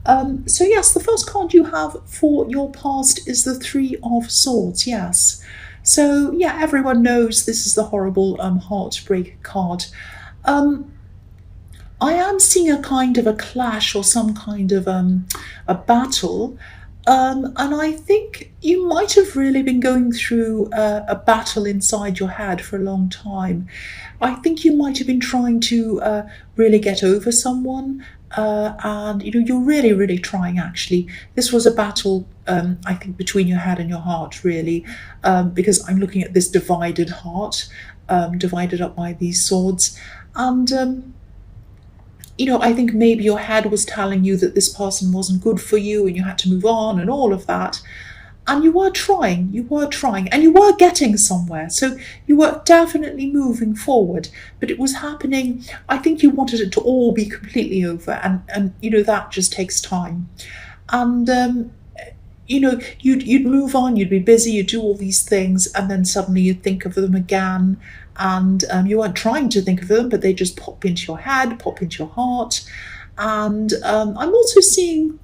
So yes, the first card you have for your past is the Three of Swords. Yes. So yeah, everyone knows this is the horrible heartbreak card. Um, I am seeing a kind of a clash or some kind of a battle. And I think you might have really been going through a battle inside your head for a long time. I think you might have been trying to really get over someone, and you're really, really trying. Actually, this was a battle. I think between your head and your heart, really, because I'm looking at this divided heart, divided up by these swords, and I think maybe your head was telling you that this person wasn't good for you and you had to move on and all of that. And you were trying, and you were getting somewhere. So you were definitely moving forward, but it was happening. I think you wanted it to all be completely over, and that just takes time. And you'd move on, you'd be busy, you'd do all these things, and then suddenly you'd think of them again, and you weren't trying to think of them, but they just pop into your head, pop into your heart. And I'm also seeing,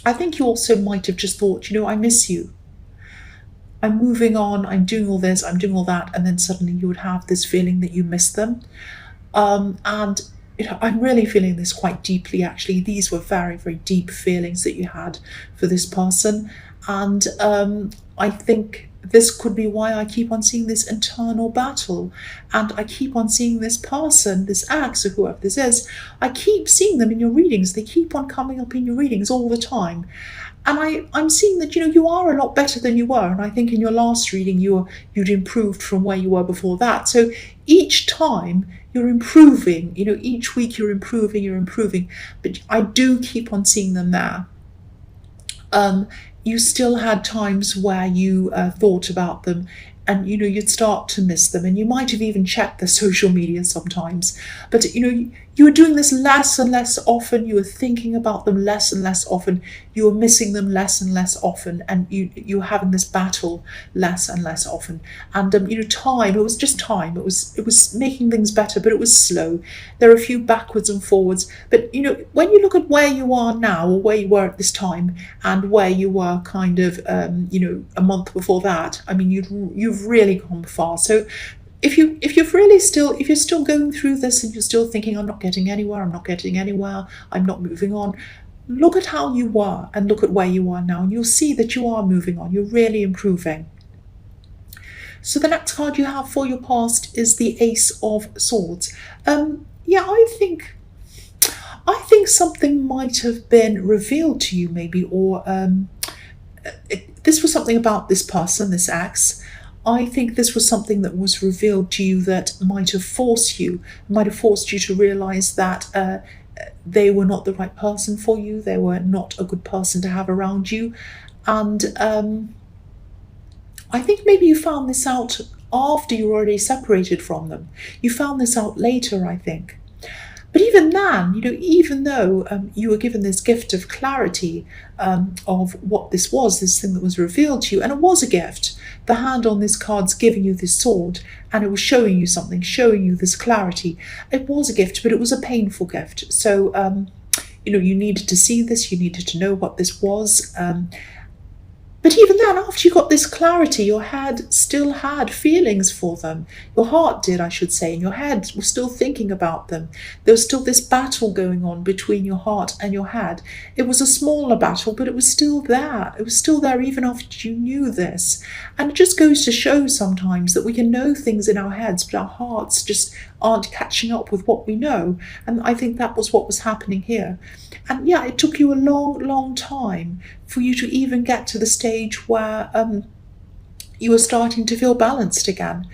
I think you also might have just thought, I miss you. I'm moving on, I'm doing all this, I'm doing all that, and then suddenly you would have this feeling that you miss them. And I'm really feeling this quite deeply, actually. These were very, very deep feelings that you had for this person. And I think this could be why I keep on seeing this internal battle. And I keep on seeing this person, this ex, or whoever this is, I keep seeing them in your readings. They keep on coming up in your readings all the time. And I'm seeing that, you are a lot better than you were. And I think in your last reading, you'd improved from where you were before that. So each time you're improving, each week you're improving. But I do keep on seeing them there. You still had times where you thought about them, and you'd start to miss them, and you might have even checked their social media sometimes. But you were doing this less and less often. You were thinking about them less and less often. You were missing them less and less often, and you were having this battle less and less often. And time, it was just time. It was making things better, but it was slow. There are a few backwards and forwards, but when you look at where you are now, or where you were at this time, and where you were kind of a month before that, I mean, you've really gone far. So if you're still going through this and you're still thinking, I'm not getting anywhere, I'm not moving on, look at how you were and look at where you are now, and you'll see that you are moving on. You're really improving. So the next card you have for your past is the Ace of Swords. Yeah, I think something might have been revealed to you, maybe, or this was something about this person, this ex. I think this was something that was revealed to you that might have forced you to realize that they were not the right person for you. They were not a good person to have around you. And I think maybe you found this out after you were already separated from them. You found this out later, I think. But even then, even though you were given this gift of clarity of what this was, this thing that was revealed to you, and it was a gift. The hand on this card's giving you this sword, and it was showing you something, showing you this clarity. It was a gift, but it was a painful gift. So, you needed to see this, you needed to know what this was. But even then, after you got this clarity, your head still had feelings for them. Your heart did, I should say, and your head was still thinking about them. There was still this battle going on between your heart and your head. It was a smaller battle, but it was still there. It was still there even after you knew this. And it just goes to show sometimes that we can know things in our heads, but our hearts just aren't catching up with what we know. And I think that was what was happening here. And yeah, it took you a long, long time for you to even get to the stage where you were starting to feel balanced again.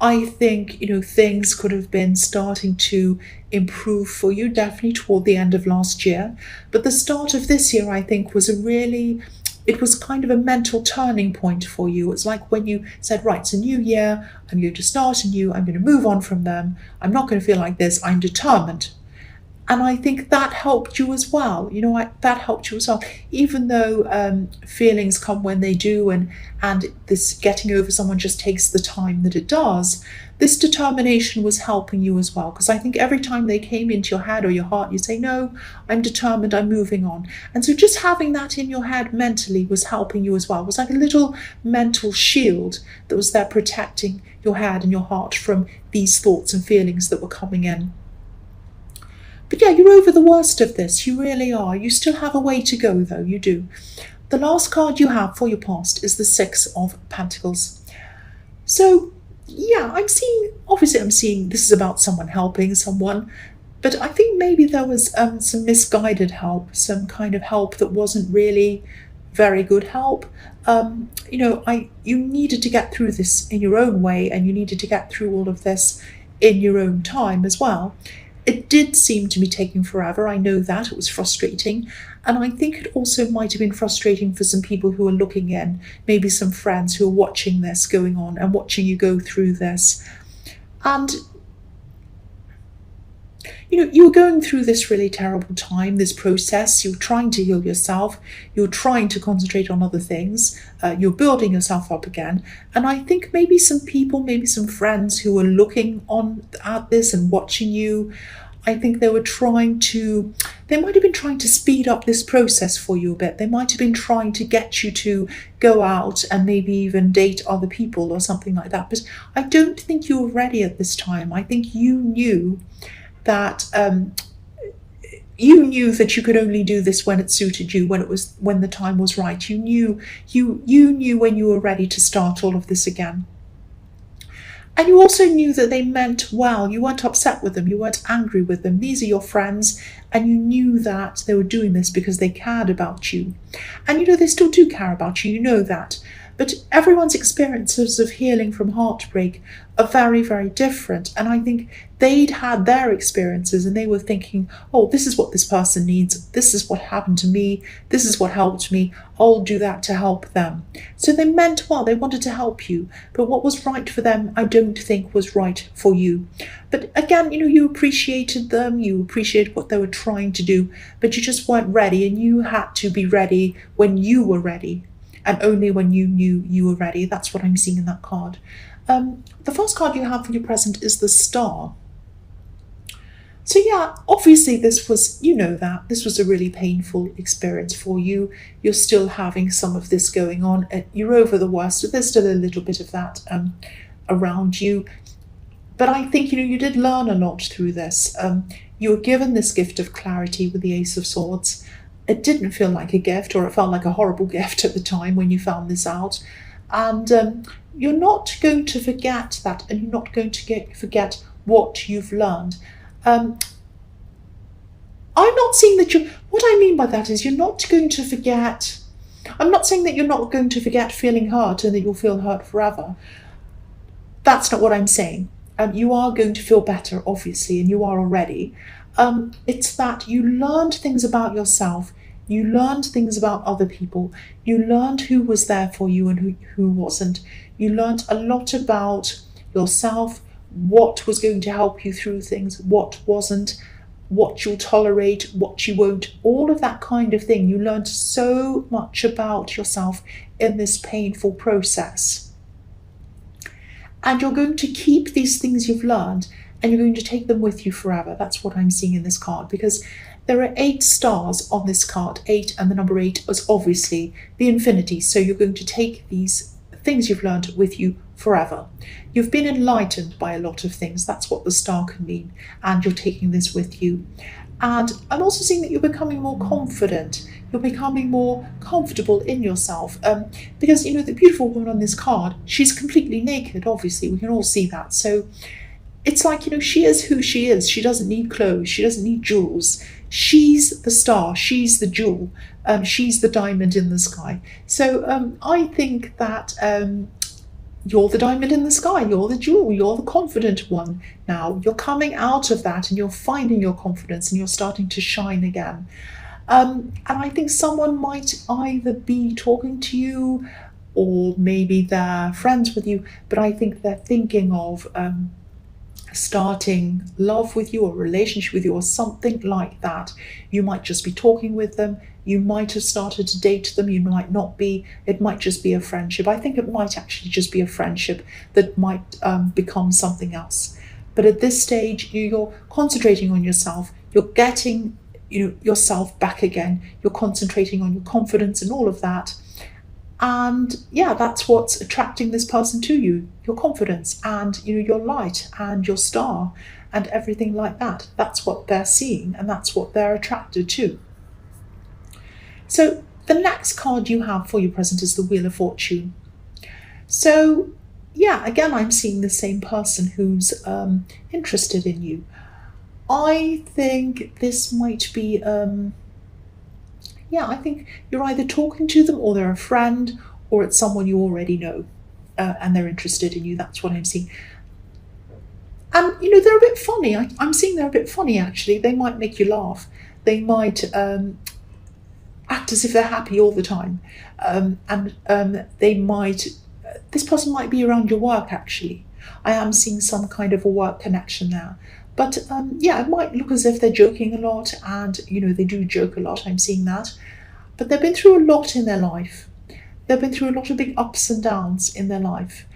I think, things could have been starting to improve for you, definitely toward the end of last year. But the start of this year, I think, it was kind of a mental turning point for you. It's like when you said, right, it's a new year, I'm going to start anew, I'm going to move on from them, I'm not going to feel like this, I'm determined. And I think that helped you as well. That helped you as well. Even though feelings come when they do, and this getting over someone just takes the time that it does, this determination was helping you as well. Because I think every time they came into your head or your heart, you say, no, I'm determined, I'm moving on. And so just having that in your head mentally was helping you as well. It was like a little mental shield that was there protecting your head and your heart from these thoughts and feelings that were coming in. But yeah, you're over the worst of this. You really are. You still have a way to go, though. You do. The last card you have for your past is the Six of Pentacles. So, yeah, I'm seeing this is about someone helping someone. But I think maybe there was some misguided help, some kind of help that wasn't really very good help. You needed to get through this in your own way, and you needed to get through all of this in your own time as well. It did seem to be taking forever. I know that. It was frustrating. And I think it also might have been frustrating for some people who are looking in, maybe some friends who are watching this going on and watching you go through this. And, you were going through this really terrible time, this process. You were trying to heal yourself. You were trying to concentrate on other things. You're building yourself up again. And I think maybe some people, maybe some friends who were looking on at this and watching you, I think they might have been trying to speed up this process for you a bit. They might have been trying to get you to go out and maybe even date other people or something like that. But I don't think you were ready at this time. I think you knew that you could only do this when it suited you, when the time was right. You knew when you were ready to start all of this again. And you also knew that they meant well. You weren't upset with them. You weren't angry with them. These are your friends, and you knew that they were doing this because they cared about you. And they still do care about you. You know that. But everyone's experiences of healing from heartbreak are very, very different. And I think they'd had their experiences and they were thinking, oh, this is what this person needs. This is what happened to me. This is what helped me. I'll do that to help them. So they meant well. They wanted to help you. But what was right for them, I don't think was right for you. But again, you appreciated them. You appreciated what they were trying to do. But you just weren't ready. And you had to be ready when you were ready. And only when you knew you were ready. That's what I'm seeing in that card. The first card you have for your present is the Star. So yeah, obviously this was a really painful experience for you. You're still having some of this going on. You're over the worst. There's still a little bit of that around you. But I think, you did learn a lot through this. You were given this gift of clarity with the Ace of Swords. It didn't feel like a gift, or it felt like a horrible gift at the time when you found this out. And you're not going to forget that, and you're not going to forget what you've learned. I'm not saying that what I mean by that is you're not going to forget. I'm not saying that you're not going to forget feeling hurt and that you'll feel hurt forever. That's not what I'm saying. You are going to feel better, obviously, and you are already. It's that you learned things about yourself, you learned things about other people, you learned who was there for you and who wasn't. You learned a lot about yourself, what was going to help you through things, what wasn't, what you'll tolerate, what you won't, all of that kind of thing. You learned so much about yourself in this painful process. And you're going to keep these things you've learned, and you're going to take them with you forever. That's what I'm seeing in this card, because there are 8 stars on this card. 8, and the number 8 is obviously the infinity. So you're going to take these things you've learned with you forever. You've been enlightened by a lot of things. That's what the star can mean. And you're taking this with you. And I'm also seeing that you're becoming more confident. You're becoming more comfortable in yourself. Because, the beautiful woman on this card, she's completely naked, obviously. We can all see that. So it's like, she is who she is. She doesn't need clothes. She doesn't need jewels. She's the star. She's the jewel. She's the diamond in the sky. So I think that you're the diamond in the sky. You're the jewel. You're the confident one now. You're coming out of that and you're finding your confidence and you're starting to shine again. And I think someone might either be talking to you or maybe they're friends with you, but I think they're thinking of starting love with you or relationship with you or something like that. You might just be talking with them. You might have started to date them. You might not be. It might just be a friendship. I think it might actually just be a friendship that might become something else. But at this stage, you're concentrating on yourself. You're getting yourself back again. You're concentrating on your confidence and all of that. And yeah, that's what's attracting this person to you, your confidence and your light and your star and everything like that. That's what they're seeing and that's what they're attracted to. So the next card you have for your present is the Wheel of Fortune. So yeah, again, I'm seeing the same person who's interested in you. I think this might be I think you're either talking to them or they're a friend or it's someone you already know and they're interested in you. That's what I'm seeing. And, they're a bit funny. I'm seeing they're a bit funny, actually. They might make you laugh. They might act as if they're happy all the time. This person might be around your work, actually. I am seeing some kind of a work connection there. But it might look as if they're joking a lot and, they do joke a lot. I'm seeing that. But they've been through a lot in their life. They've been through a lot of big ups and downs in their life.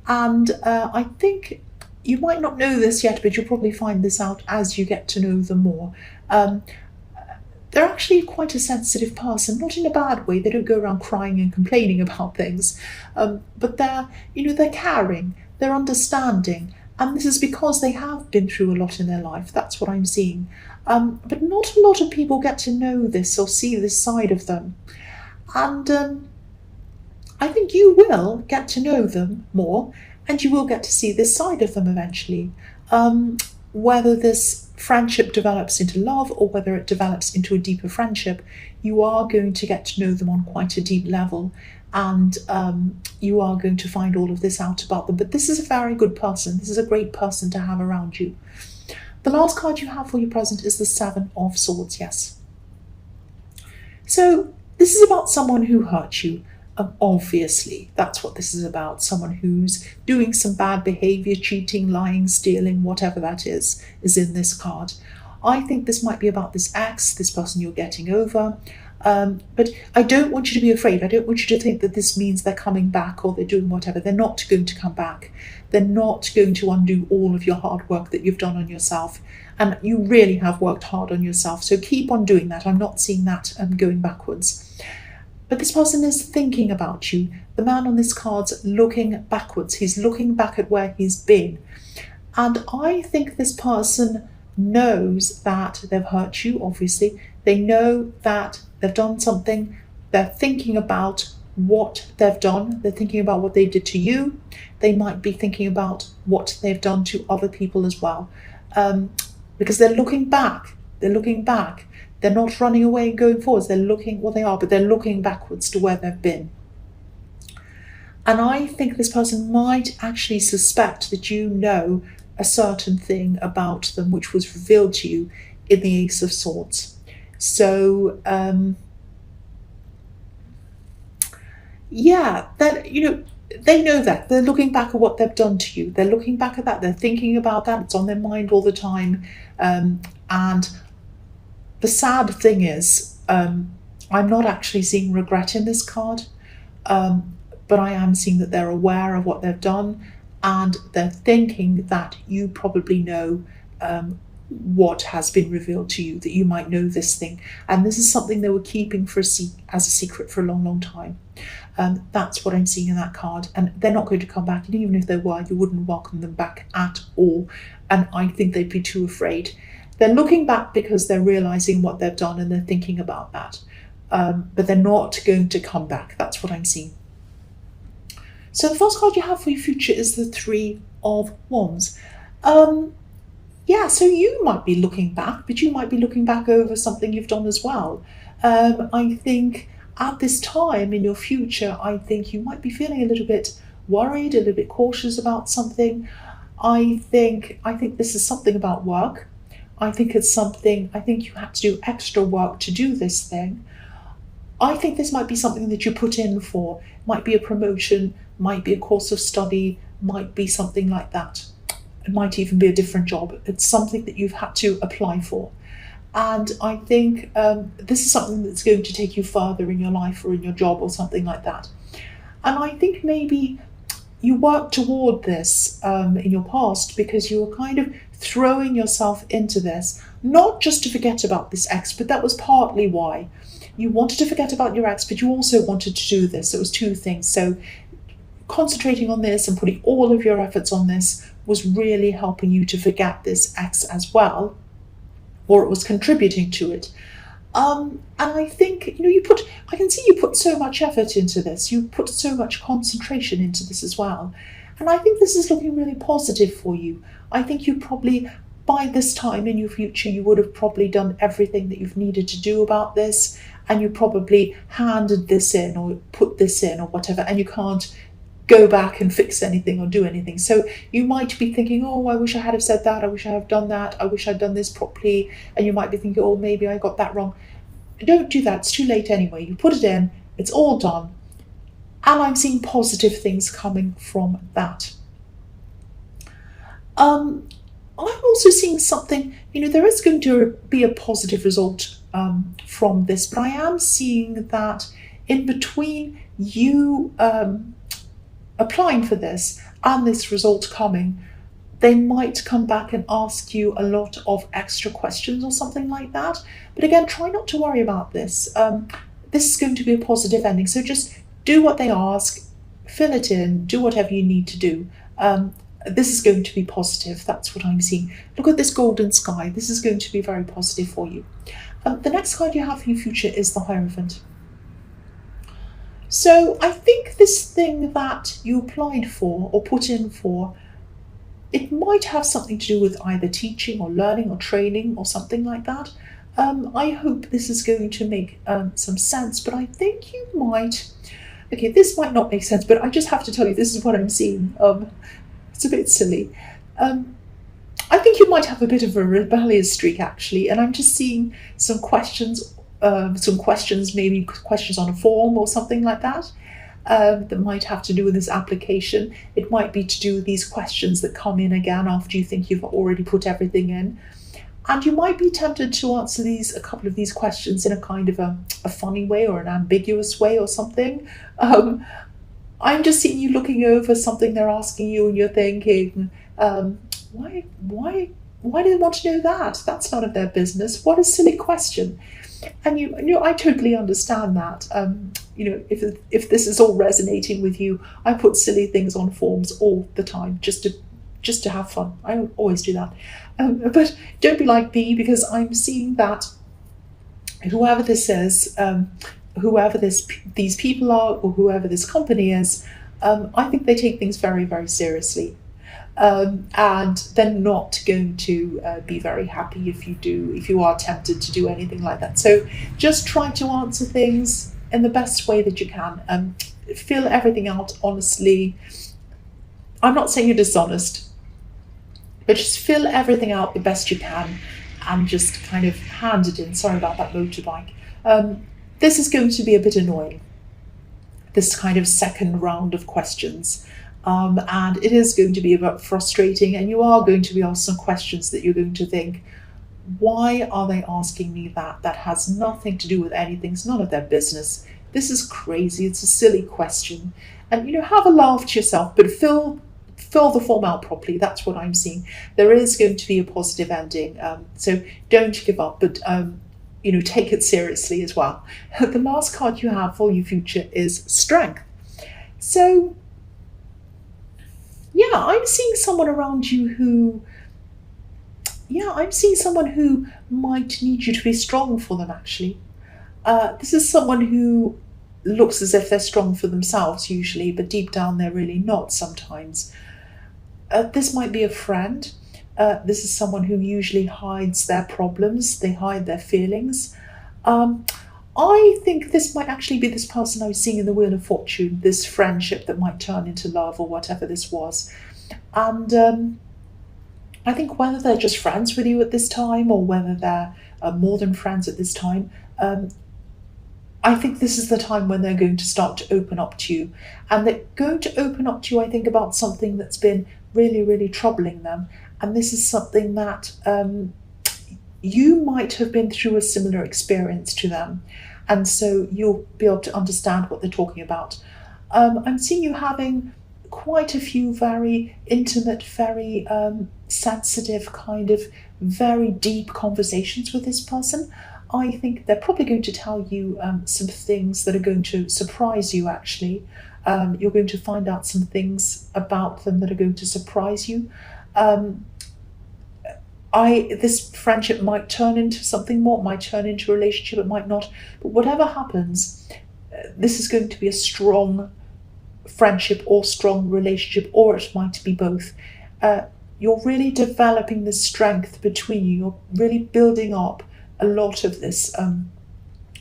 And I think you might not know this yet, but you'll probably find this out as you get to know them more. They're actually quite a sensitive person, not in a bad way. They don't go around crying and complaining about things. But they're caring, they're understanding. And this is because they have been through a lot in their life. That's what I'm seeing. But not a lot of people get to know this or see this side of them. And I think you will get to know them more and you will get to see this side of them eventually. Whether this friendship develops into love or whether it develops into a deeper friendship, you are going to get to know them on quite a deep level. And you are going to find all of this out about them. But this is a very good person. This is a great person to have around you. The last card you have for your present is the Seven of Swords, yes. So this is about someone who hurt you. Obviously, that's what this is about. Someone who's doing some bad behavior, cheating, lying, stealing, whatever that is in this card. I think this might be about this ex, this person you're getting over. But I don't want you to be afraid. I don't want you to think that this means they're coming back or they're doing whatever. They're not going to come back. They're not going to undo all of your hard work that you've done on yourself. And you really have worked hard on yourself. So keep on doing that. I'm not seeing that going backwards. But this person is thinking about you. The man on this card's looking backwards. He's looking back at where he's been. And I think this person knows that they've hurt you, obviously. They know that they've done something. They're thinking about what they've done. They're thinking about what they did to you. They might be thinking about what they've done to other people as well. Because they're looking back. They're looking back. They're not running away and going forwards. They're looking, well, they are, but they're looking backwards to where they've been. And I think this person might actually suspect that you know a certain thing about them which was revealed to you in the Ace of Swords. So, they know that. They're looking back at what they've done to you. They're looking back at that. They're thinking about that. It's on their mind all the time. And the sad thing is, I'm not actually seeing regret in this card, but I am seeing that they're aware of what they've done and they're thinking that you probably know what has been revealed to you, that you might know this thing. And this is something they were keeping as a secret for a long, long time. That's what I'm seeing in that card. And they're not going to come back. And even if they were, you wouldn't welcome them back at all. And I think they'd be too afraid. They're looking back because they're realizing what they've done and they're thinking about that. But they're not going to come back. That's what I'm seeing. So the first card you have for your future is the Three of Wands. So you might be looking back, but you might be looking back over something you've done as well. I think at this time in your future, I think you might be feeling a little bit worried, a little bit cautious about something. I think this is something about work. I think you had to do extra work to do this thing. I think this might be something that you put in for. It might be a promotion, might be a course of study, might be something like that. It might even be a different job. It's something that you've had to apply for. And I think this is something that's going to take you further in your life or in your job or something like that. And I think maybe you worked toward this in your past because you were kind of throwing yourself into this, not just to forget about this ex, but that was partly why. You wanted to forget about your ex, but you also wanted to do this. It was two things. So concentrating on this and putting all of your efforts on this was really helping you to forget this ex as well, or it was contributing to it. And I think, I can see you put so much effort into this. You put so much concentration into this as well. And I think this is looking really positive for you. I think you probably, by this time in your future, you would have probably done everything that you've needed to do about this. And you probably handed this in or put this in or whatever, and you can't go back and fix anything or do anything. So you might be thinking, oh, I wish I had have said that, I wish I had done that, I wish I'd done this properly, and you might be thinking, oh, maybe I got that wrong. Don't do that, it's too late anyway. You put it in, it's all done, and I'm seeing positive things coming from that. I'm also seeing something, there is going to be a positive result from this, but I am seeing that in between you applying for this and this result coming, they might come back and ask you a lot of extra questions or something like that. But again, try not to worry about this. This is going to be a positive ending. So just do what they ask, fill it in, do whatever you need to do. This is going to be positive. That's what I'm seeing. Look at this golden sky. This is going to be very positive for you. The next card you have for your future is the Hierophant. So I think this thing that you applied for or put in for, it might have something to do with either teaching or learning or training or something like that. I hope this is going to make some sense, but I think you might... Okay, this might not make sense, but I just have to tell you, this is what I'm seeing. It's a bit silly. I think you might have a bit of a rebellious streak, actually, and I'm just seeing some questions, maybe questions on a form or something like that, that might have to do with this application. It might be to do with these questions that come in again after you think you've already put everything in. And you might be tempted to answer a couple of these questions in a kind of a funny way or an ambiguous way or something. I'm just seeing you looking over something they're asking you and you're thinking, why do they want to know that? That's none of their business. What a silly question. And I totally understand that. If this is all resonating with you, I put silly things on forms all the time just to have fun. I always do that. But don't be like me, because I'm seeing that whoever this is, whoever these people are, or whoever this company is, I think they take things very, very seriously. And they're not going to be very happy if you are tempted to do anything like that. So just try to answer things in the best way that you can. Fill everything out honestly. I'm not saying you're dishonest, but just fill everything out the best you can and just kind of hand it in. Sorry about that motorbike. This is going to be a bit annoying, this kind of second round of questions. And it is going to be a bit frustrating, and you are going to be asked some questions that you're going to think, why are they asking me that? That has nothing to do with anything. It's none of their business. This is crazy. It's a silly question. And, have a laugh to yourself, but fill the form out properly. That's what I'm seeing. There is going to be a positive ending. So don't give up, but, take it seriously as well. The last card you have for your future is Strength. So, yeah, I'm seeing someone around you who might need you to be strong for them, actually. This is someone who looks as if they're strong for themselves usually, but deep down they're really not sometimes. This might be a friend. This is someone who usually hides their problems. They hide their feelings. I think this might actually be this person I was seeing in the Wheel of Fortune, this friendship that might turn into love or whatever this was. And I think whether they're just friends with you at this time or whether they're more than friends at this time, I think this is the time when they're going to start to open up to you. And they're going to open up to you, I think, about something that's been really, really troubling them. And this is something that you might have been through a similar experience to them. And so you'll be able to understand what they're talking about. I'm seeing you having quite a few very intimate, very sensitive, kind of very deep conversations with this person. I think they're probably going to tell you some things that are going to surprise you, actually. You're going to find out some things about them that are going to surprise you. This friendship might turn into something more, might turn into a relationship, it might not. But whatever happens, this is going to be a strong friendship or strong relationship, or it might be both. You're really developing the strength between you. You're really building up a lot of this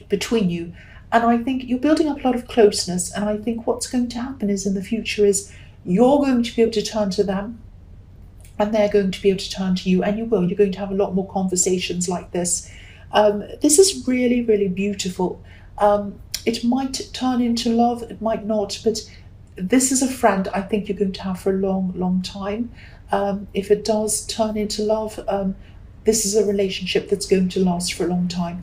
between you. And I think you're building up a lot of closeness. And I think what's going to happen is in the future is you're going to be able to turn to them and they're going to be able to turn to you, and you will. You're going to have a lot more conversations like this. This is really, really beautiful. It might turn into love, it might not, but this is a friend I think you're going to have for a long, long time. If it does turn into love, this is a relationship that's going to last for a long time.